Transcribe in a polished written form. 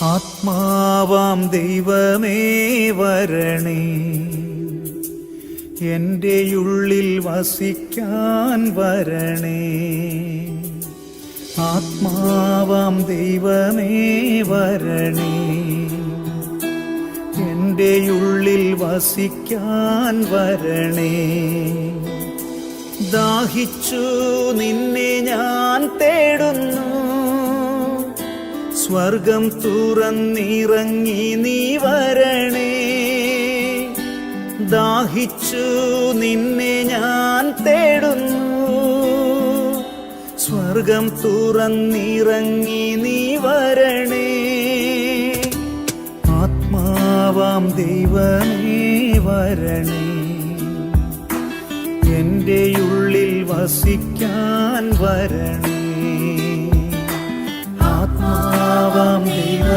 ആത്മാവാം ദൈവമേ വരണേ, എൻ്റെ ഉള്ളിൽ വസിക്കാൻ വരണേ. ആത്മാവാം ദൈവമേ വരണേ, എൻ്റെ ഉള്ളിൽ വസിക്കാൻ വരണേ. ദാഹിച്ചു നിന്നെ ഞാൻ തേടുന്നു, സ്വർഗം തുറന്നിറങ്ങി നീ വരണേ. ദാഹിച്ചു നിന്നെ ഞാൻ തേടുന്നു, സ്വർഗം തുറന്നിറങ്ങി നീ വരണേ. ആത്മാവാം ദൈവമേ വരണേ, എൻ്റെ ഉള്ളിൽ വസിക്കാൻ വരണേ. ആത്മാവാം ദൈവ